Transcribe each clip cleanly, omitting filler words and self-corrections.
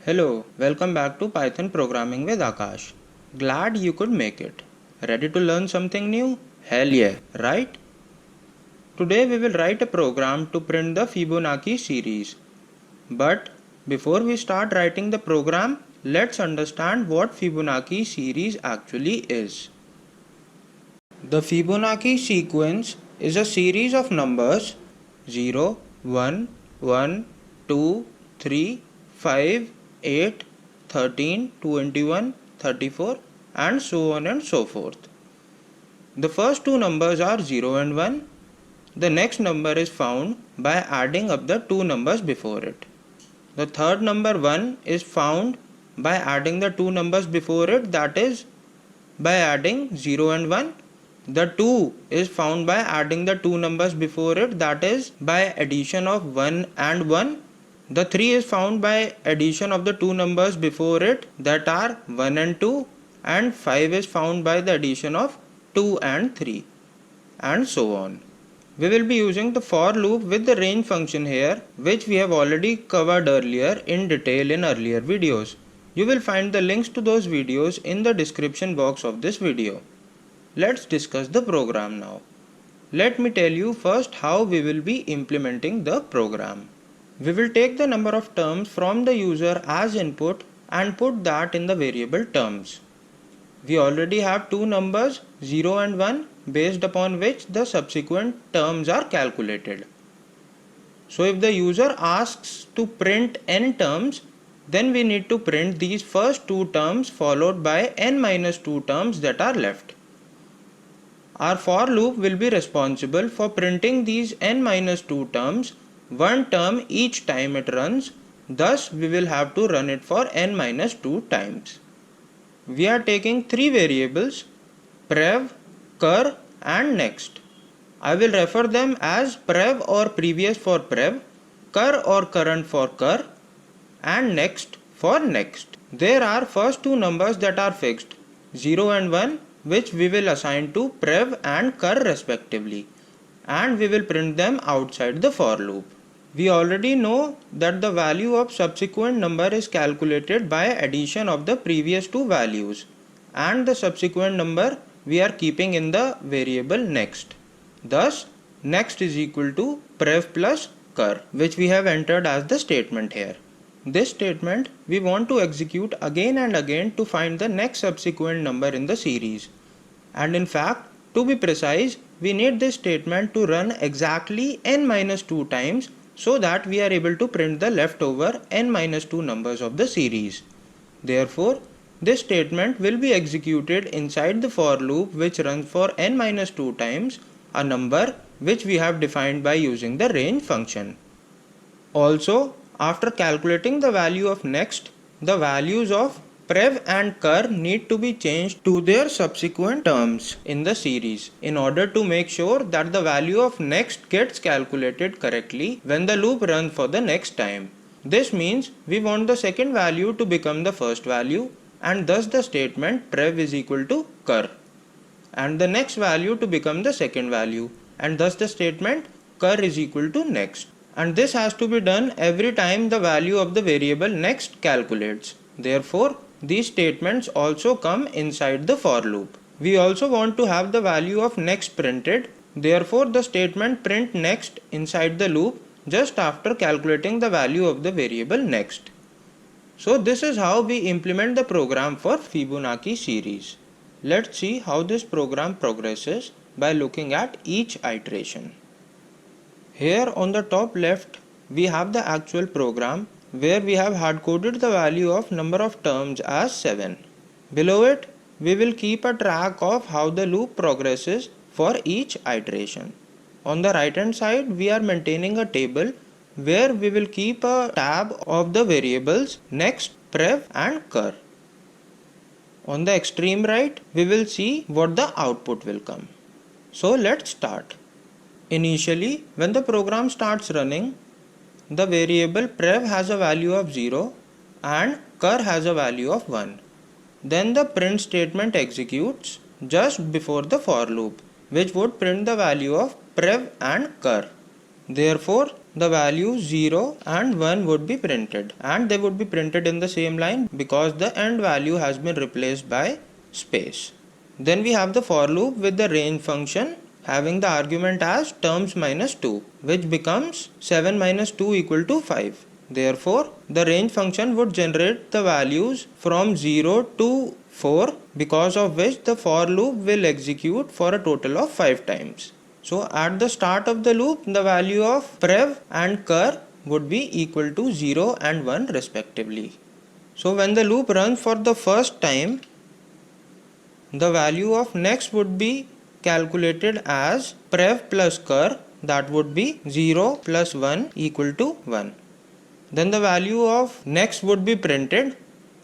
Hello, welcome back to Python Programming with Akash. Glad you could make it. Ready to learn something new? Hell yeah, right? Today we will write a program to print the Fibonacci series. But before we start writing the program, let's understand what Fibonacci series actually is. The Fibonacci sequence is a series of numbers 0, 1, 1, 2, 3, 5, 8, 13, 21, 34 and so on and so forth. The first two numbers are 0 and 1. The next number is found by adding up the two numbers before it. The third number 1 is found by adding the two numbers before it, that is by adding 0 and 1. The 2 is found by adding the two numbers before it, that is by addition of 1 and 1. The 3 is found by addition of the two numbers before it, that are 1 and 2, and 5 is found by the addition of 2 and 3, and so on. We will be using the for loop with the range function here, which we have already covered earlier in detail in earlier videos. You will find the links to those videos in the description box of this video. Let's discuss the program now. Let me tell you first how we will be implementing the program. We will take the number of terms from the user as input and put that in the variable terms. We already have two numbers 0 and 1 based upon which the subsequent terms are calculated. So if the user asks to print n terms, then we need to print these first two terms followed by n minus 2 terms that are left. Our for loop will be responsible for printing these n minus 2 terms, one term each time it runs, thus we will have to run it for n minus 2 times. We are taking three variables, prev, cur and next. I will refer them as prev or previous for prev, cur or current for cur, and next for next. There are first two numbers that are fixed, 0 and 1, which we will assign to prev and cur respectively, and we will print them outside the for loop. We already know that the value of subsequent number is calculated by addition of the previous two values, and the subsequent number we are keeping in the variable next. Thus, next is equal to prev plus cur, which we have entered as the statement here. This statement we want to execute again and again to find the next subsequent number in the series. And in fact, to be precise, we need this statement to run exactly n minus 2 times so that we are able to print the leftover n minus 2 numbers of the series. Therefore, this statement will be executed inside the for loop which runs for n minus 2 times a number which we have defined by using the range function. Also, after calculating the value of next, the values of prev and cur need to be changed to their subsequent terms in the series in order to make sure that the value of next gets calculated correctly when the loop runs for the next time. This means we want the second value to become the first value, and thus the statement prev is equal to cur, and the next value to become the second value, and thus the statement cur is equal to next. And this has to be done every time the value of the variable next calculates. Therefore, these statements also come inside the for loop. We also want to have the value of next printed. Therefore, the statement print next inside the loop just after calculating the value of the variable next. So this is how we implement the program for Fibonacci series. Let's see how this program progresses by looking at each iteration. Here on the top left, we have the actual program where we have hard-coded the value of number of terms as 7. Below it, we will keep a track of how the loop progresses for each iteration. On the right hand side, we are maintaining a table where we will keep a tab of the variables next, prev and cur. On the extreme right, we will see what the output will come. So let's start. Initially, when the program starts running, the variable prev has a value of 0 and cur has a value of 1. Then the print statement executes just before the for loop, which would print the value of prev and cur. Therefore, the values 0 and 1 would be printed, and they would be printed in the same line because the end value has been replaced by space. Then we have the for loop with the range function having the argument as terms minus 2, which becomes 7 minus 2 equal to 5. Therefore, the range function would generate the values from 0 to 4, because of which the for loop will execute for a total of 5 times. So at the start of the loop, the value of prev and cur would be equal to 0 and 1 respectively. So when the loop runs for the first time, the value of next would be calculated as prev plus cur, that would be 0 plus 1 equal to 1. Then the value of next would be printed,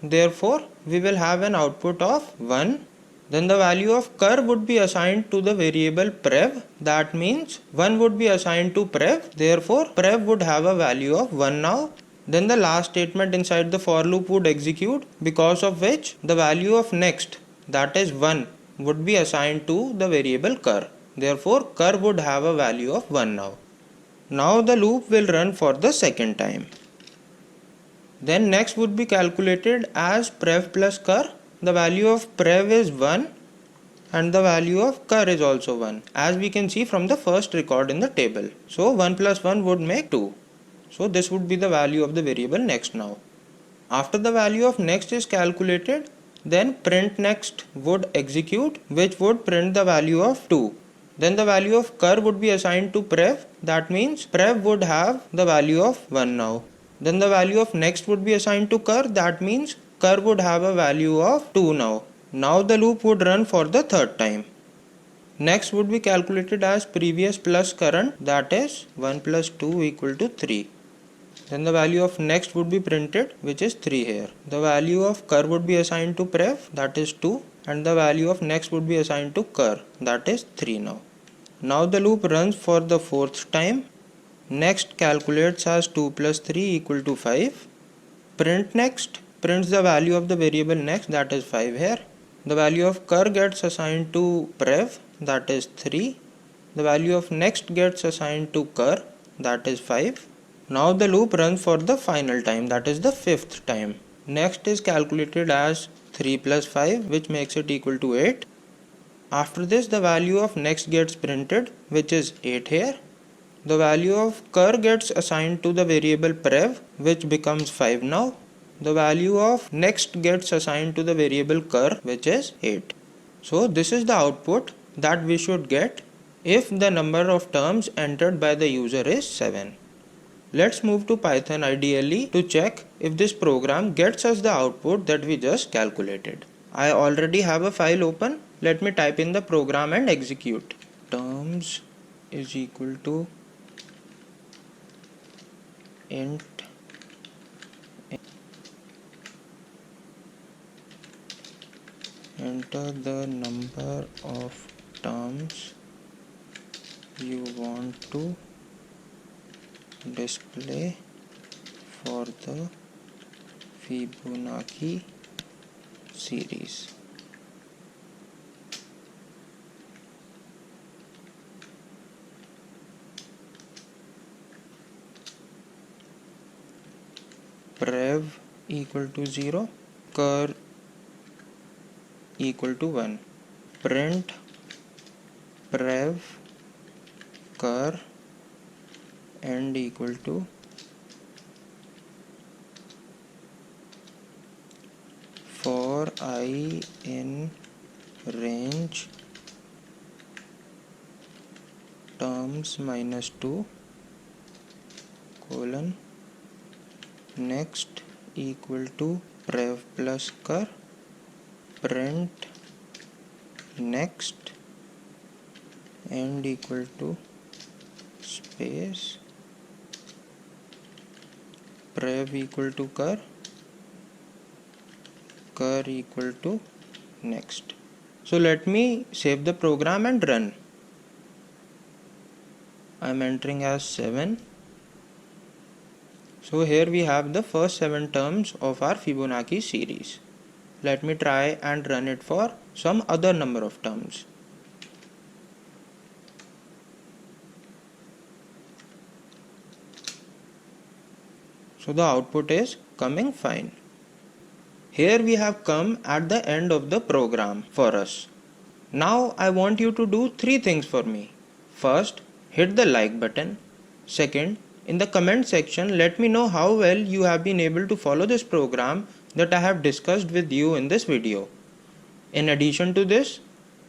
therefore we will have an output of 1. Then the value of cur would be assigned to the variable prev, that means 1 would be assigned to prev, therefore prev would have a value of 1 now. Then the last statement inside the for loop would execute, because of which the value of next, that is 1, would be assigned to the variable cur, therefore cur would have a value of 1 now. Now the loop will run for the second time. Then next would be calculated as prev plus cur. The value of prev is 1 and the value of cur is also 1, as we can see from the first record in the table. So 1 plus 1 would make 2. So this would be the value of the variable next now. After the value of next is calculated, then print next would execute, which would print the value of 2. Then the value of cur would be assigned to prev, that means prev would have the value of 1 now. Then the value of next would be assigned to cur, that means cur would have a value of 2 now. Now the loop would run for the third time. Next would be calculated as previous plus current, that is 1 plus 2 equal to 3. Then the value of next would be printed, which is 3 here. The value of cur would be assigned to prev, that is 2, and the value of next would be assigned to cur, that is 3 now. Now the loop runs for the fourth time. Next calculates as 2 plus 3 equal to 5. Print next prints the value of the variable next, that is 5 here. The value of cur gets assigned to prev, that is 3. The value of next gets assigned to cur, that is 5. Now the loop runs for the final time, that is the fifth time. Next is calculated as 3 plus 5, which makes it equal to 8. After this, the value of next gets printed, which is 8 here. The value of cur gets assigned to the variable prev, which becomes 5 now. The value of next gets assigned to the variable cur, which is 8. So this is the output that we should get if the number of terms entered by the user is 7. Let's move to Python IDLE to check if this program gets us the output that we just calculated. I already have a file open. Let me type in the program and execute. Terms is equal to int enter the number of terms you want to display for the Fibonacci series. Prev equal to 0, cur equal to 1. Print prev cur end equal to for I in range terms minus 2 colon next equal to prev plus cur. Print next end equal to space prev equal to cur equal to next. So let me save the program and run. I am entering as 7. So here we have the first 7 terms of our Fibonacci series. Let me try and run it for some other number of terms. So the output is coming fine. Here we have come at the end of the program for us. Now I want you to do 3 things for me. First, hit the like button. Second, in the comment section let me know how well you have been able to follow this program that I have discussed with you in this video. In addition to this,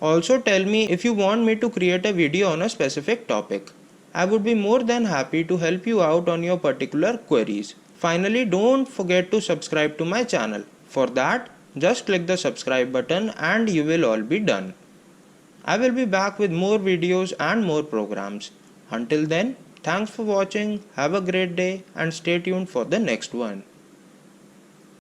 also tell me if you want me to create a video on a specific topic. I would be more than happy to help you out on your particular queries. Finally, don't forget to subscribe to my channel. For that, just click the subscribe button and you will all be done. I will be back with more videos and more programs. Until then, thanks for watching, have a great day and stay tuned for the next one.